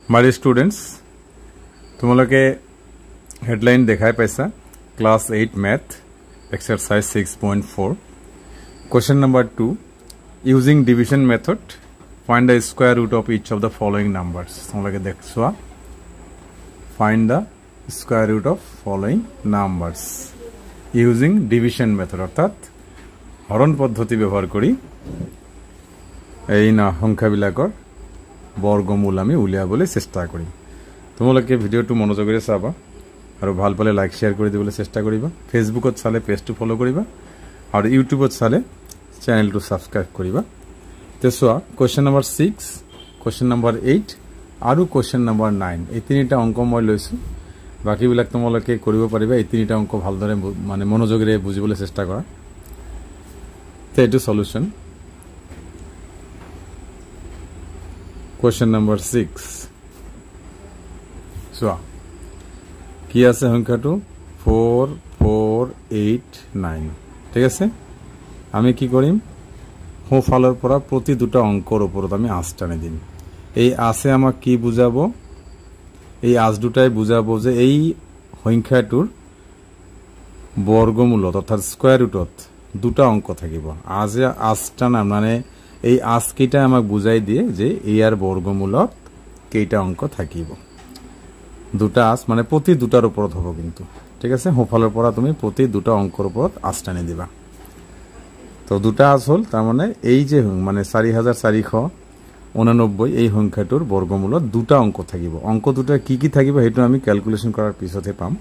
My students, तुम्हारे headline देखाई पैसा class 8 math exercise 6.4 question number 2 using division method find the square root of each of the following numbers तुम्हारे देखा find the square root of following numbers using division method अर्थात हरण पद्धति व्यवहार करी संख्याबिलाकर बर्गमूल आमी उलियाबले चेष्टा करिम तुम्हारे भिडिओ मनोजगेरे चाबा और ভাল पाले लाइक शेयर कर दिबले चेष्टा करिबा फेसबुकत चाले पेज टू फॉलो करिबा और यूट्यूबत चाले चैनल टू सब्सक्राइब करिबा ते सोआ क्वेश्चन नंबर 6 क्वेश्चन नंबर 8 और क्वेश्चन नंबर 9 এই তিনিটা অঙ্ক মই লৈছো বাকি বিলাক তোমালোকে কৰিব পাৰিবা এই তিনিটা অঙ্ক ভালদৰে মানে মনোযোগেৰে বুজিবলৈ চেষ্টা কৰা তে এটো সলিউশন क्वेश्चन नंबर 6 सोआ কি আছে সংখ্যাটো 4489 ঠিক আছে আমি কি কৰিম হোফালৰ পৰা প্ৰতি দুটা অংকৰ ওপৰত আমি আঁচ টানি দিম এই আছে আমাক কি বুজাবো এই আঁচ দুটাই বুজাবো যে এই সংখ্যাটোৰ বৰ্গমূলত অৰ্থাৎ স্কয়াৰ ৰুটত দুটা অংক থাকিব আজ আঁচ টানা মানে এই আঁচ কেইটা আমাক বুজাই দিয়ে যে ইয়াৰ বৰ্গমূলত কেইটা অংক থাকিব দুটা আঁচ মানে প্ৰতি দুটাৰ উপৰত হ'ব কিন্তু ঠিক আছে হোফালৰ পৰা তুমি প্ৰতি দুটা অংকৰ ওপৰত আঁচ টানি দিবা তো দুটা আঁচ হল তাৰ মানে এই যে মানে 4489 এই সংখ্যাটোৰ বৰ্গমূলত দুটা অংক থাকিব অংক দুটা কি কি থাকিব হেতু আমি ক্যালকুলেশন কৰাৰ পিছতে পাম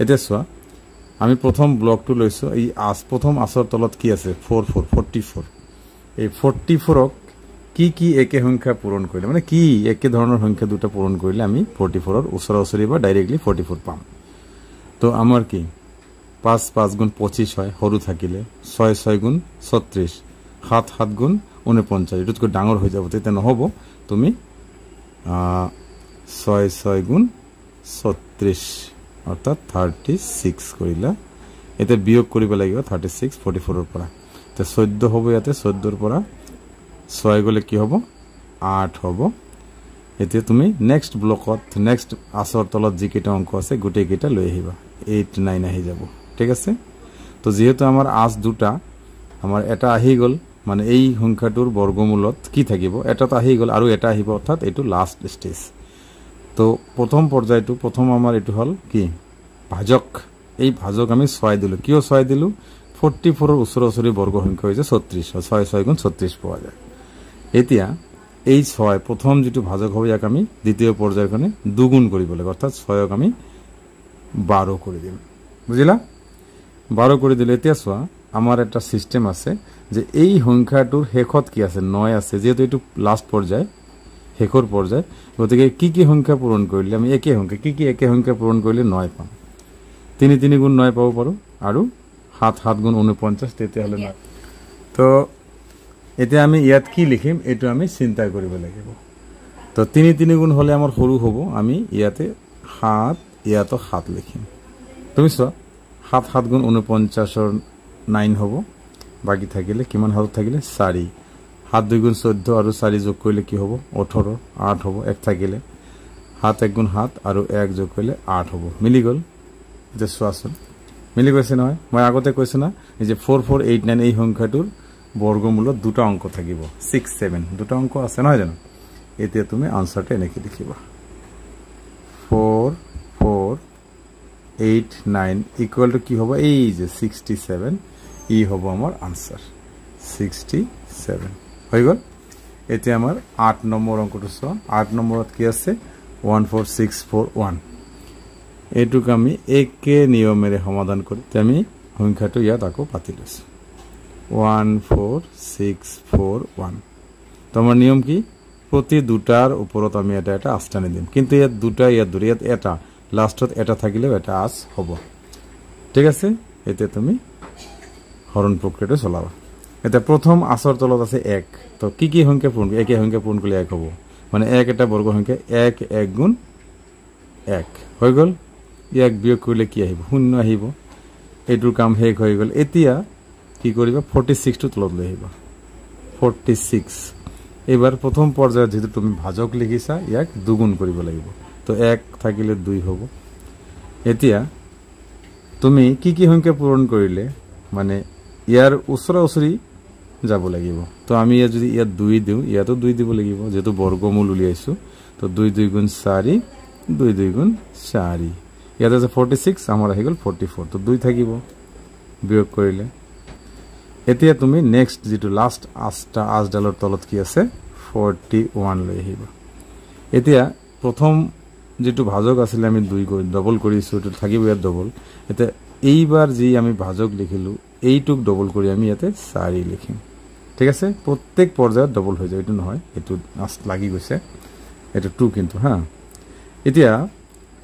এতিয়া সোয়া আমি প্ৰথম ব্লকটো লৈছো এই আঁচ প্ৰথম আঁচৰ তলত কি আছে 44 এই 44ক কি কি একে সংখ্যা পূরণ করিলে মানে কি একে ধরনের সংখ্যা দুটা পূরণ করিলে আমি 44 এর উসরাউসরি বা ডাইরেক্টলি 44 পাম তো আমার কি 5 5 গুণ 25 হয় হরু থাকিলে 6 6 গুণ 36 7 7 গুণ 49 এটুকু ডাঙর হয়ে যাব তেতে নহব তুমি 6 6 গুণ 36 অর্থাৎ 36 করিলা এতে বিয়োগ করিব লাগিব 36 44 এর পৰা তো 14 হবে ইয়াতে 14 এৰ পৰা 6 গলে কি হবো 8 হবো এতে তুমি নেক্সট ব্লকত নেক্সট আসর তলত জি কেটা অঙ্ক আছে গুটে কেটা লই আহিবা 8 9 আহি যাব ঠিক আছে তো যেহেতু আমার আস দুটা আমার এটা আহি গল মানে এই সংখ্যাটোৰ বৰ্গমূলত কি থাকিব এটা তো আহি গল আৰু এটা আহিব অর্থাৎ এটো লাস্ট স্টেজ তো প্রথম পর্যায়টো প্রথম আমার এটো হল কি ভাজক এই ভাজক আমি 6 দিলু কিও 6 দিলু 44 এর উসরাউসরি বর্গ সংখ্যা হইছে 36 6 6 গুণ 36 পাওয়া যায় এতিয়া এই 6 প্রথম যেটো ভাজক হবে ইয়াক আমি দ্বিতীয় পর্যায়খানে দুগুণ করিব লাগে অর্থাৎ 6 ক আমি 12 করে দিম বুঝিলা 12 করে দিলে এতিয়া সোয়া আমার একটা সিস্টেম আছে যে এই সংখ্যাটোৰ হেখত কি আছে 9 আছে যেহেতু এটো লাস্ট পৰ্যায় হেখৰ পৰ্যায় গতিকে কি কি সংখ্যা পূৰণ কৰিলে আমি একে সংখ্যা কি একে সংখ্যা পূৰণ কৰিলে 9 পাম 3 3 গুণ 9 পাব পাৰো আৰু 7 7 গুণ 49 তেতে হলে না তো এতিয়া আমি ইয়াত কি লিখিম এটো আমি চিন্তা কৰিব লাগিব তো 3 3 গুণ হলে আমাৰ সৰু হ'ব আমি ইয়াতে 7 ইয়াতো 7 লিখিম তুমি চোৱা 7 7 গুণ 49 এর 9 হ'ব বাকি থাকিলে কিমান হল থাকিলে 4 7 2 গুণ 14 আৰু 4 যোগ কৰিলে কি হ'ব 18 8 হ'ব এক থাকিলে 7 1 গুণ 7 আৰু 1 যোগ কৰিলে 8 হ'ব মিলি গল যে চোৱাচোন মিলি গৈছে নহয় মই আগতে কৈছো না এই যে 4489 এই সংখ্যাটোৰ বর্গমূলত দুটা অঙ্ক থাকিব 6 7 দুটা অঙ্ক আছে নহয় জানো এতিয়া তুমি আনসারটা এনেকি লিখিবা 4489 ইকুয়াল টু কি হবে এই যে 67 ই হবে আমার আনসার 67 হই গল এতিয়া আমার 8 নম্বর অঙ্কটো সো 8 নম্বরত কি আছে 14641 এটুক আমি একে নিয়মেৰে সমাধান কৰি আমি সংখ্যাটো ইয়াত আকৌ পাতি লৈছো 14641 তোমার নিয়ম কি প্রতি দুটার উপরত আমি এটা এটা আঁচ টানি দিম কিন্তু ইয়াত দুটা ইয়াত দুটা ইয়াত এটা লাস্টত এটা থাকিলেও এটা আঁচ হব ঠিক আছে এতে তুমি হরণ প্রক্রিয়াটো চলাবা এটা প্রথম আঁচৰ তলত আছে 1 তো কি কি সংখ্যা পূরণ একে সংখ্যা পূরণ করলে 1 হব মানে 1 এটা বর্গ সংখ্যা 1 1 গুণ 1 হই গল 1 বিয়োগ করলে কি আহিব 0 আহিব এটোৰ কাম শেষ হৈ গল এতিয়া কি কৰিবা 46 টু তলত লৈ আহিবা 46 এবাৰ প্ৰথম পৰ্যায়ত যেটো তুমি ভাজক লিখিছা ইয়াক দুগুণ কৰিব লাগিব তো 1 থাকিলে 2 হ'ব এতিয়া তুমি কি কি সংখ্যা পূৰণ কৰিলে মানে ইয়াৰ ওচৰা ওচৰি যাব লাগিব তো আমি যদি ইয়াত 2 দিও ইয়াতো 2 দিব লাগিব যেটো বৰ্গমূল উলিয়াইছো তো 2 2 গুণ 4 2 2 গুণ 4 ইয়াত আছে 46 আমাৰ আহি গল 44 তো 2 থাকিব বিয়োগ কৰিলে এতিয়া তুমি নেক্সট যেটো লাষ্ট আজডালৰ তলত কি আছে 41 লৈ আহিবা এতিয়া প্ৰথম যেটো ভাজক আছিল আমি 2 ডবল কৰিছো তো থাকিব ইয়াত ডবল এতিয়া এইবাৰ যি আমি ভাজক লিখিলো এইটুক ডবল কৰি আমি ইয়াতে 4 লিখিম ঠিক আছে প্ৰত্যেক পৰ্যায়ত ডবল হৈ যায় এটো নহয় এটো লাগি গৈছে এটো 2 কিন্তু হ্যাঁ এতিয়া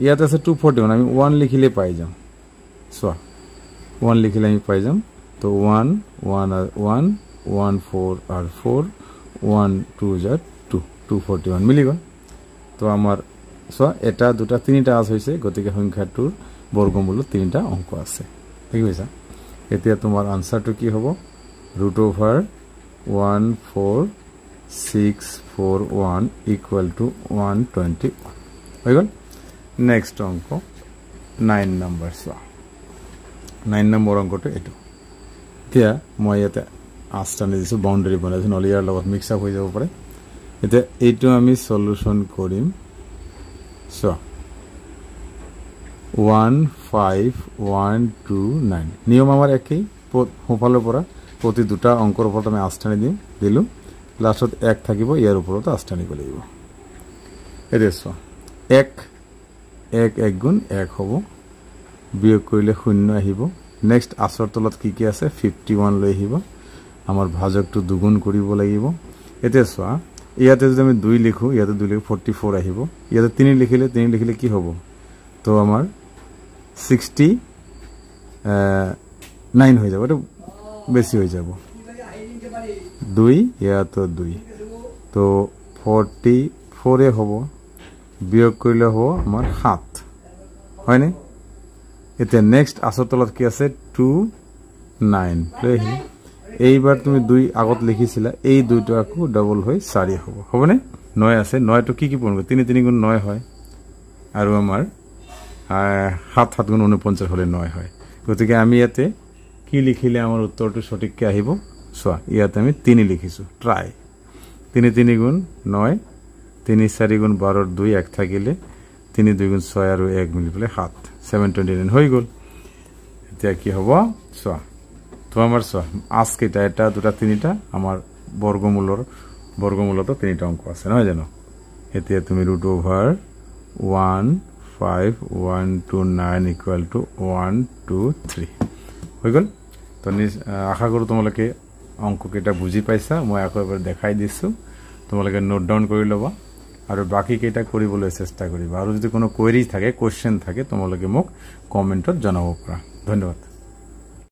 ইয়াত আছে 241 আমি 1 লিখিলে পাই যাম সো 1 লিখিলে আমি পাই যাম তো 1 1 আর 1 1 4 আর 4 1 2 যা 2 241 মিলি গল তো আমার সো এটা দুটা তিনটা আস হইছে গতিকে সংখ্যাটোৰ বৰ্গমূল তিনটা অংক আছে ঠিক আছে এতিয়া তোমাৰ আনসাৰটো কি হ'ব √14641 ইকুয়াল টু 121 হৈ গল নেক্সট অংক 9 নম্বৰ সো 9 নম্বৰ অংকটো এটো এতিয়া মই ইয়াতে আস্তানে দিছো বাউন্ডাৰি বনাইছো নহলে ইয়াৰ লগত মিক্স আপ হৈ যাব পাৰে এতিয়া এইটো আমি সলিউশন কৰিম সো 15129 নিয়ম আমাৰ একই হোফালৰ পৰা প্ৰতি দুটা অংকৰ ওপৰত আমি আস্তানে দিলো লাষ্টত 1 থাকিব ইয়াৰ ওপৰত আস্তানে লাগিব এদেছো 1 1 গুণ 1 হ'ব বিয়োগ কৰিলে 0 আহিব নেক্সট আসৰ তলত কি কি আছে 51 লৈ আহিব আমাৰ ভাজকটো দুগুণ কৰিব লাগিব এতে সোয়া ইয়াতে যদি আমি 2 লিখো ইয়াতে 2 লিখো 44 আহিব ইয়াতে 3 লিখিলে কি হ'ব তো আমাৰ 69 হৈ যাব এটা বেশি হৈ যাব 2 ইয়াতে 2 তো 44 এ হ'ব বিয়োগ কৰিলে হ'ব আমাৰ 7 হয় নে এটা নেক্সট আসৰ তলত কি আছে 29 লৈ এইবাৰ তুমি 2 আগত লিখিছিলা এই দুইটো আকো ডাবল হৈ 4 হ'ব হবনে 9 আছে 9 টো কি কি পূৰণ 3 3 গুণ 9 হয় আৰু আমাৰ 7 7 গুণ 49 হলে 9 হয় গতিকে আমি ইয়াতে কি লিখিলে আমাৰ উত্তৰটো সঠিককৈ আহিব সোয়া ইয়াতে আমি 3 লিখিছো ট্রাই 3 3 গুণ 9 3 4 গুণ 12 2 1 থাকিলে 3 2 গুণ 6 আৰু 1 মিলি পেলে 7 729 হৈ গল এতিয়া কি হ'ব সোয়া তো আমার সোয়া আজকে এটা দুটা তিনটা আমার বর্গমূলত তিনটা অঙ্ক আছে নহয় জানো এতিয়া তুমি √15129 ইকুয়াল টু 123 হৈ গল তো আশা কৰো তোমালোকে অঙ্ক কেটা বুজি পাইছা মই আকৌ এবাৰ দেখাই দিছো তোমালোকে নোট ডাউন কৰি লবা আৰু বাকি কেটা কৰিবলৈ চেষ্টা কৰিবা আৰু যদি কোনো কোয়েৰি থাকে কোশ্চেন থাকে তোমালোকে মোক কমেন্টত জনাব পাৰা ধন্যবাদ